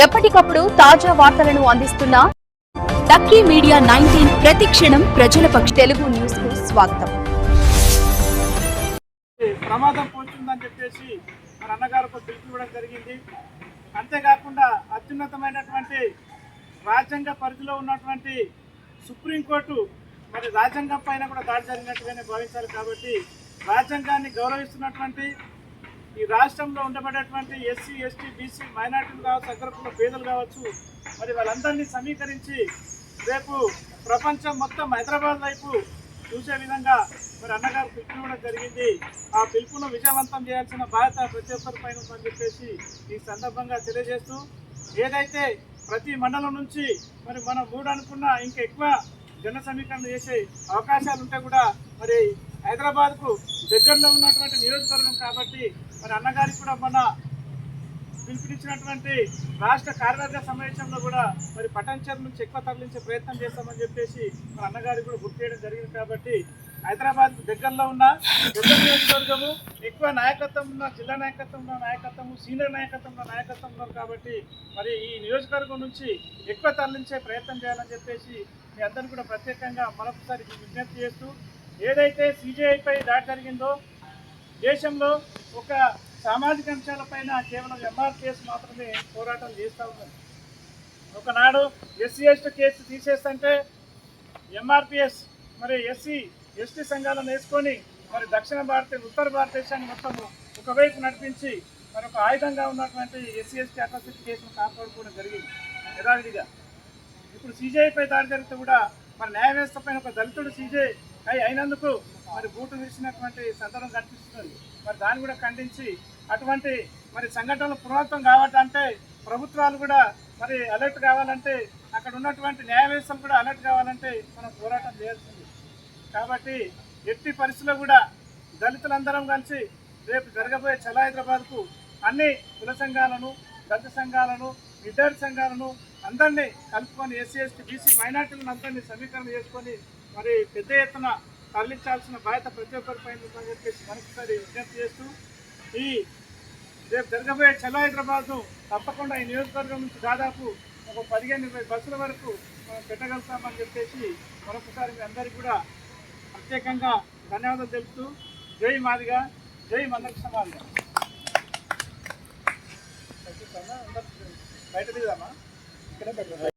ఎప్పటికప్పుడు తాజా వార్తలను అందిస్తున్న లక్కీ మీడియా 19 ప్రతి క్షణం ప్రజల పక్ష తెలుగు న్యూస్ కు స్వాగతం. ప్రమాదం పోతుందని చెప్పేసి మన అన్నగారికి పిలుపు ఇవ్వడం జరిగింది. అంతేకాకుండా అత్యున్నతమైనటువంటి రాజ్యాంగ పరిధిలో ఉన్నటువంటి సుప్రీంకోర్టు మరి రాజ్యాంగం పైన కూడా దాడి జరిగినట్టుగానే భావించాలి. కాబట్టి రాజ్యాంగాన్ని గౌరవిస్తున్నటువంటి ఈ రాష్ట్రంలో ఉండబడేటువంటి ఎస్సీ, ఎస్టీ, బీసీ, మైనార్టీలు కావచ్చు, అగ్రకుల పేదలు కావచ్చు, మరి వాళ్ళందరినీ సమీకరించి రేపు ప్రపంచం మొత్తం హైదరాబాద్ వైపు చూసే విధంగా మరి అన్నగారు పిలుపునివ్వడం జరిగింది. ఆ పిలుపును విజయవంతం చేయాల్సిన బాధ్యత ప్రతి ఒక్కరిపైన ఉందని చెప్పేసి ఈ సందర్భంగా తెలియజేస్తూ, ఏదైతే ప్రతి మండలం నుంచి మరి మనం 3 అనుకున్నా ఇంకా ఎక్కువ జన సమీకరణ చేసే అవకాశాలు ఉంటే కూడా మరి హైదరాబాద్కు దగ్గరలో ఉన్నటువంటి నియోజకవర్గం కాబట్టి మరి అన్నగారికి కూడా మన పిలుపునిచ్చినటువంటి రాష్ట్ర కార్యవర్గ సమావేశంలో కూడా మరి పటాన్చెరు నుంచి ఎక్కువ తరలించే ప్రయత్నం చేస్తామని చెప్పేసి మన అన్నగారికి కూడా గుర్తు చేయడం జరిగింది. కాబట్టి హైదరాబాద్ దగ్గరలో ఉన్న పెద్ద నియోజకవర్గము, ఎక్కువ నాయకత్వం ఉన్న జిల్లా నాయకత్వంలో నాయకత్వము, సీనియర్ నాయకత్వంలో నాయకత్వంలో కాబట్టి మరి ఈ నియోజకవర్గం నుంచి ఎక్కువ తరలించే ప్రయత్నం చేయాలని చెప్పేసి మీ అందరినీ కూడా ప్రత్యేకంగా మరొకసారి విజ్ఞప్తి చేస్తూ, ఏదైతే సిజేఐపై దాడి జరిగిందో దేశంలో ఒక సామాజిక అంశాలపైన కేవలం ఎంఆర్ కేసు మాత్రమే పోరాటం చేస్తూ ఉన్నది. ఒకనాడు ఎస్సీ ఎస్టీ కేసు తీసేస్తుంటే ఎంఆర్పిఎస్ మరి ఎస్సీ ఎస్టీ సంఘాలను వేసుకొని మరి ఉత్తర భారతదేశాన్ని మొత్తము ఒకవైపు నడిపించి మరి ఒక ఆయుధంగా ఉన్నటువంటి ఎస్సీ ఎస్టీ అట్రాసిటీ కేసును కాపాడుకోవడం జరిగింది యథావిధిగా. ఇప్పుడు సిజేఐపై దాడి జరిగితే కూడా మరి న్యాయ వ్యవస్థ పైన ఒక దళితుడు సిజే అయినందుకు మరి బూటు విరిచినటువంటి సందర్భం కనిపిస్తుంది. మరి దాన్ని కూడా ఖండించి అటువంటి మరి సంఘటనలు పునరావృతం కావాలంటే ప్రభుత్వాలు కూడా మరి అలర్ట్ కావాలంటే, అక్కడ ఉన్నటువంటి న్యాయ వ్యవస్థలు కూడా అలర్ట్ కావాలంటే మనం పోరాటం చేయాల్సింది. కాబట్టి ఎట్టి పరిస్థితుల్లో కూడా దళితులందరం కలిసి రేపు జరగబోయే చలో హైదరాబాద్కు అన్ని కుల సంఘాలను, దళిత సంఘాలను, విద్యార్థి సంఘాలను అందరినీ కలుపుకొని ఎస్సీ ఎస్టీ బీసీ మైనార్టీలను అందరినీ సమీకరణ చేసుకొని మరి పెద్ద ఎత్తున తరలించాల్సిన బాధ్యత ప్రతి ఒక్కరిపైన ఉందని చెప్పేసి మరొకసారి విజ్ఞప్తి చేస్తూ, ఈ రేపు జరగబోయే చలో హైదరాబాద్ను తప్పకుండా ఈ నియోజకవర్గం నుంచి దాదాపు ఒక 15-20 బస్సుల వరకు మనం పెట్టగలుగుతామని చెప్పేసి మరొకసారి మీ అందరికీ కూడా ప్రత్యేకంగా ధన్యవాదాలు తెలుపుతూ, జై మాదిగా, జై మందకృష్ణ మాదిగా. బయట దిగుదామా? ఇక్కడ